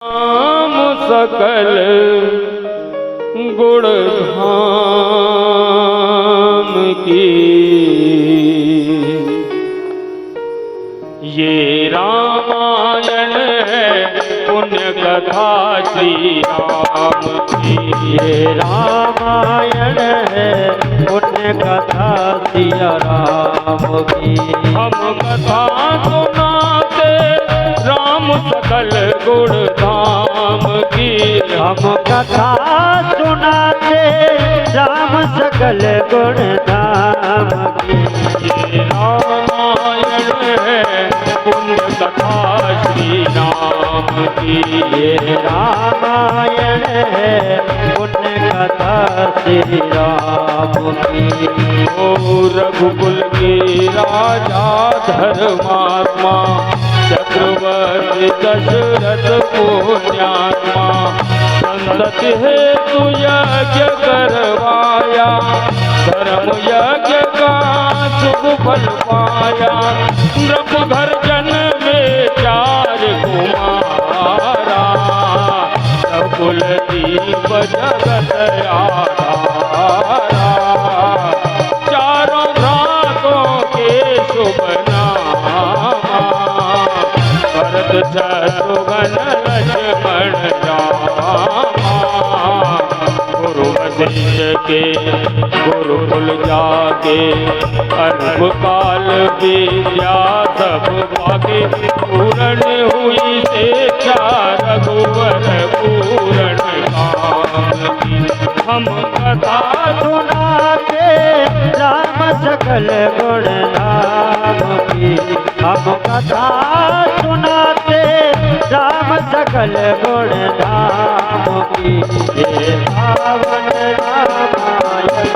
राम सकल गुण धाम की, ये रामायण है पुण्य कथा श्री राम की। ये रामायण है पुण्य कथा श्री राम की। हम कथा सुनाते राम सकल गुण धाम की। हम कथा सुनाते राम सकल गुण धाम की। ये रामायण है पुण्य कथा श्री राम की। ये रामायण है पुण्य कथा श्री राम की। ओ रघुकुल के राजा धर्मात्मा चक्रवर्ती दशरथ पुण्यात्मा, संतति हेतु यज्ञ करवाया, धर्म यज्ञ का शुभ फल पाया। नृप घर जन्मे चार कुमारा, कुल दीप जगत आधारा। चारों भ्रातों के शुभ नामा, भरत शत्रुघ्न लक्ष्मण रामा। गुरु वशिष्ठ के गुरुकुल जाके, अल्प काल विद्या सब पाके। पूर्ण हुई शिक्षा रघुवर पूर्ण काम की। हम कथा सुनाते राम सकल गुण धाम की। हम कथा सुनाते राम सकल गुण धाम की। ये पावन रामायण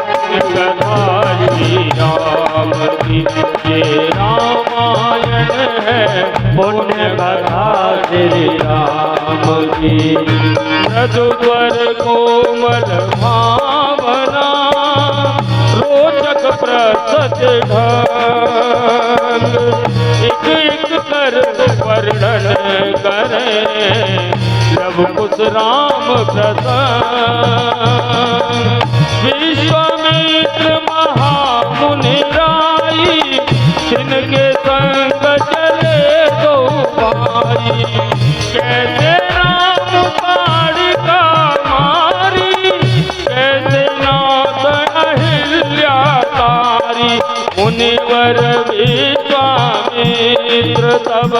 कथा श्री राम की। ये रामायण है पुण्य कथा श्री राम की। मृदुवर कोमल भावना, रोचक प्रसज ढंग। एक एक कर वर्णन करे, लव कुश राम प्रसंग। विश्वामित्र महामुनि राई, जिनके संग चले दो भाई। कैसे राम ताड़िका मारी, कैसे नाथ अहिल्या तारी। मुनिवर विश्वामित्र तब,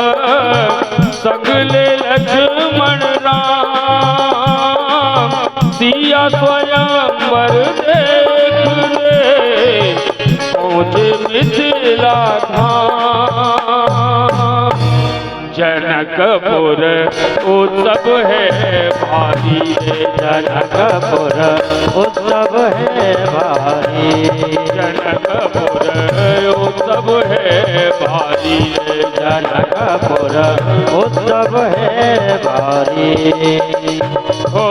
सगले लक्ष्मण राम। सिया स्वयंवर देख ले, पहुँचे मिथिला धाम। जनकपुर उत्सव है भारी, जनकपुर उत्सव है भारी। जनकपुर उत्सव है भारी। जनकपुर उत्सव है भारी। हो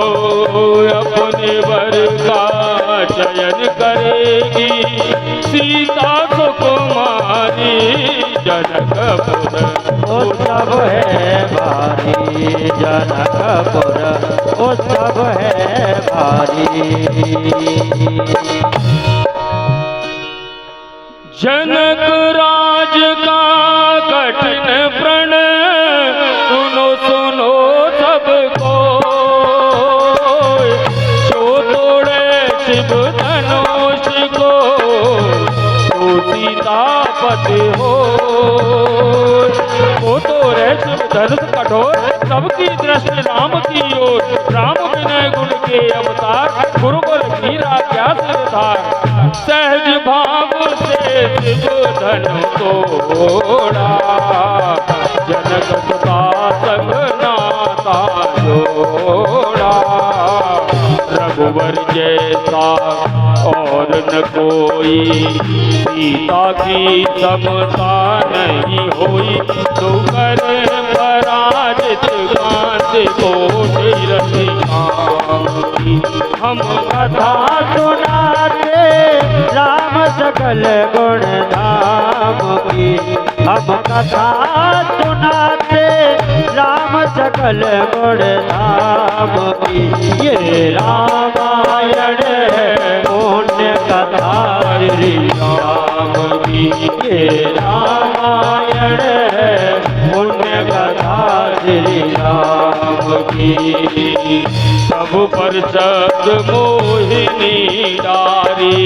अपने वर का चयन करेगी सीता सुकुमारी। जनकपुर उत्सव है भारी। जनकपुर उत्सव है भारी। जनक राज का कठिन प्रण, सुनो सुनो सबको। जो तोड़े शिव धनुष को, तो सीतापति हो। वो तोड़े शिव धनुष कठोर, सबकी दृष्टि राम की ओर। राम विनय गुण के अवतार, गुरुकुल की राजा सिरधार। सहज भाव से शिव धनु तोड़ा, जनक सुता संग नाता जोड़ा। रघुवर जैसा और न कोई, सीता की समता नहीं होई। तो कर पराजित कांत कोट रति काम की। हम कथा सुनाते राम सकल गुण धाम की। हम कथा सुनाते राम सकल गुण धाम की ये रामायण है पुण्य कथा श्री राम की ये रामायण है पुण्य कथा श्री राम की सब पर शब्द मोहिनी डारी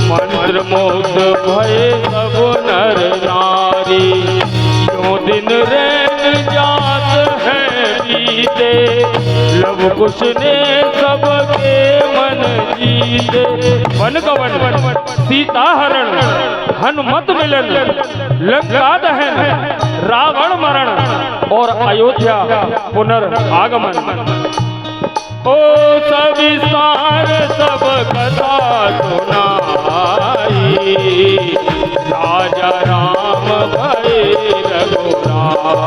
मंत्र मुग्ध भय सब नर नारी यूं दिन रैन जात है बीते लव कुश ने सबके मन जीते वन कवन सीता हरण हनुमत मिलन लंका दहन रावण मरण और अयोध्या पुनर्आगमन ओ सविस्तार सब कथा सुनाई राजा राम भय रघुराई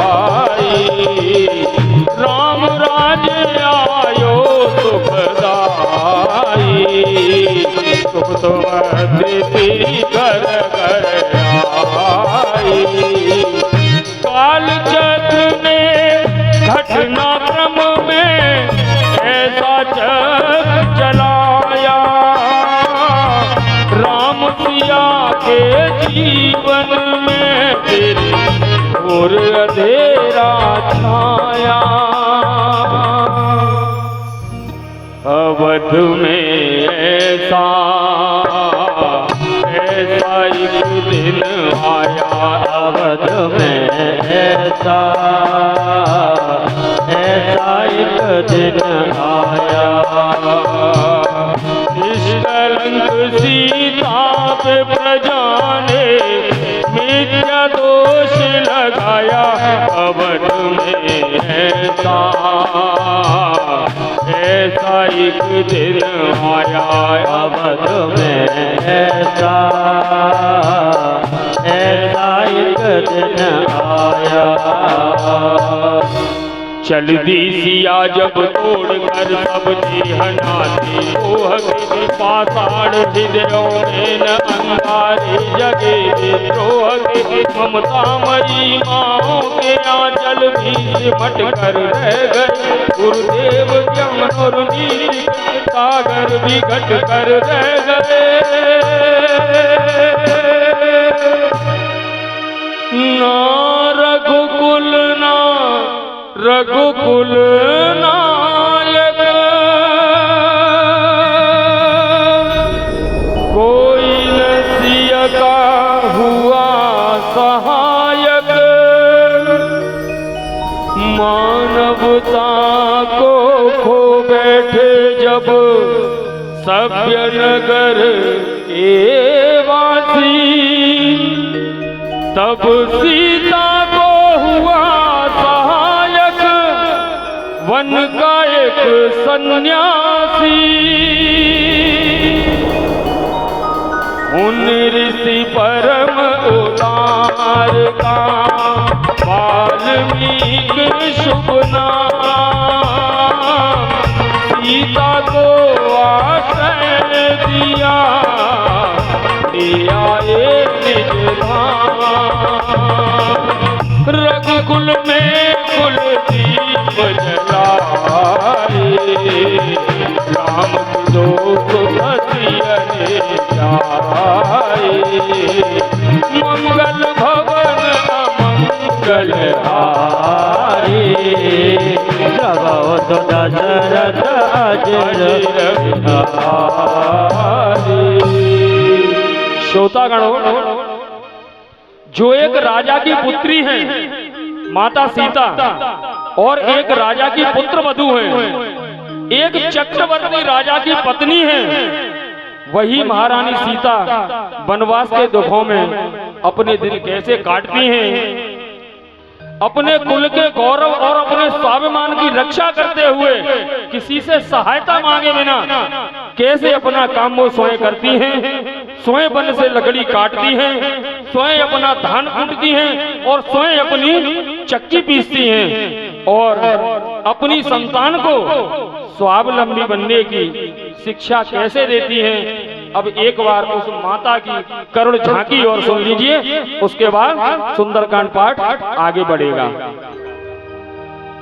राम राज्य आयो सुखदाई सुख समृद्धि घर घर आई काल चक्र ने घटना क्रम में ऐसा चक्र चलाया राम सिया के जीवन में तेरी और अंधेरा छाया अवध में ऐसा एक दिन आया अवध में ऐसा एक दिन आया निष्कलंक सीता पे प्रजा ने मिथ्या दोष लगाया अवध में ऐसा एक दिन आया अवध में ऐसा एक दिन आया चल दी सिया जब तोड़ कर सब हनाती ओह के पाषाण हृदयों में न अंगारे जगे द्रोह के ममता मई माओ के आंचल भी सिमट कर रह गए गुरुदेव जमन और नीति सागर भी घट कर रह गए ना रघुकुल ना रघुकुल नायक कोई नसिया का हुआ सहायक मानवता को खो बैठे जब सभ्य नगर के वासी तब सीता को हुआ वन का एक सन्यासी उन ऋषि परम उदार का वाल्मीकि शुभ नाम सीता को आश्रय दिया निज धाम रघुकुल में कुलदीप जलाए राम दो सुखसियने जाए मंगल भवन अमंगल हारे जगत दशरथ अजर श्रोतागणों जो एक राजा की पुत्री है माता सीता और एक राजा की पुत्र वधू है एक चक्रवर्ती राजा की पत्नी है वही महारानी सीता वनवास के दुखों में अपने दिन कैसे काटती हैं अपने कुल के गौरव और अपने स्वाभिमान की रक्षा करते हुए किसी से सहायता मांगे बिना कैसे अपना काम वो स्वयं करती हैं स्वयं वन से लकड़ी काटती हैं स्वयं अपना धान कूटती हैं और स्वयं अपनी चक्की पीसती हैं और अपनी संतान को स्वावलंबी बनने की शिक्षा कैसे देती हैं। अब एक बार उस माता की करुण झांकी और सुन लीजिए, उसके बाद सुंदरकांड पाठ आगे बढ़ेगा।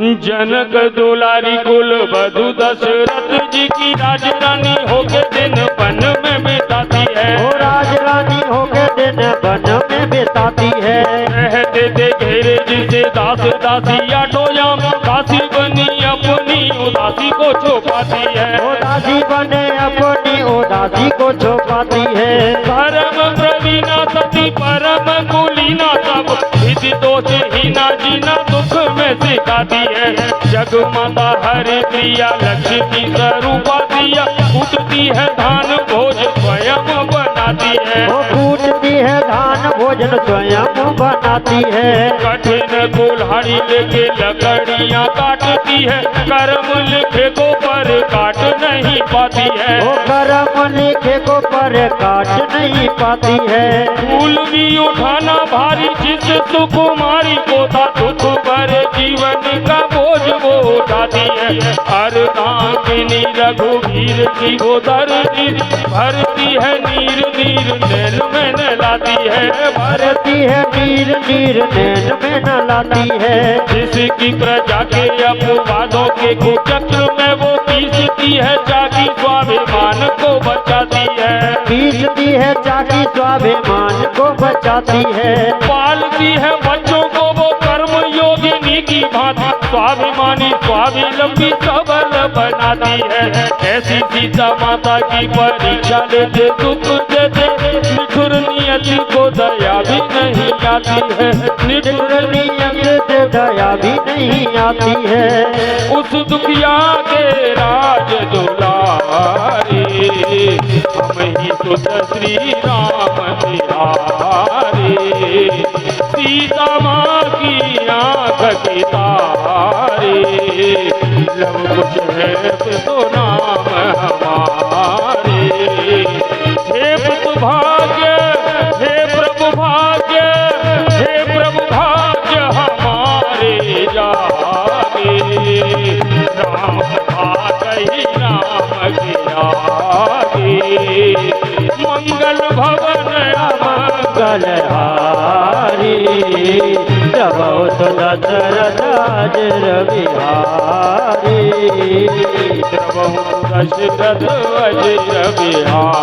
जनक दुलारी कुल वधु दशरथ जी की राजरानी होके दिन वन में बिताती है। वो राजरानी होके दिन वन में बिताती है। रहते थे घेरे जिसे दास दासी आटोयाम, दासी बनी अपनी उदासी को छुपाती है। उदासी बने अपनी उदासी को छुपाती है। परम प्रवीणा सती परम कुलीना, सब विधि दोष हीना जीना दुख में सिखाती है। जग माता हरि प्रिया लक्ष्मी स्वरूपा दिया, उठती है धान भोज स्वयं बनाती है। वो कूटती है धान भोजन स्वयं बनाती है। कठिन कुल्हाड़ी लेके लकड़ियाँ काटती है, कर्म लिखे को पर काट नहीं पाती है। वो कर्म लिखे को पर काट नहीं पाती है। फूल भी उठाना भारी जिस सुकुमारी को था, दुख भरे जीवन का बोझ वो उठाती है। अर्धांगिनी रघुवीर की गोदरदी भरती है नीर नीर नैन में नहलाती है। भरती है नीर नीर नैन में नहलाती है। जिसकी प्रजा के अपवादों के कुचक्र में वो पीसती है, जाकी स्वाभिमान को बचाती है। पीसती है जाकी स्वाभिमान को बचाती है। पालती है बच्चों को वो कर्म योगिनी की भांति, स्वाभिमानी स्वावलंबी सबल बनाती है। ऐसी सीता माता की परीक्षा लेते दुख देते, निठुर नियति को दया भी नहीं आती है। निठुर नियति से दया भी नहीं आती है। उस दुखिया के राज दुलारे, हम ही सुत श्री राम तिहारे। सीता माँ की आँख की तारे, लव कुछ है तो नाम हमारे। हे प्रभु भाग्य, हे प्रभु भाग्य, हे प्रभु भाग्य हमारे जागे। राम भागई राम के आगे, मंगल भवन मंगल हारी, जब दशरथ अजर बिहारी। दशरथ अजर बिहारी।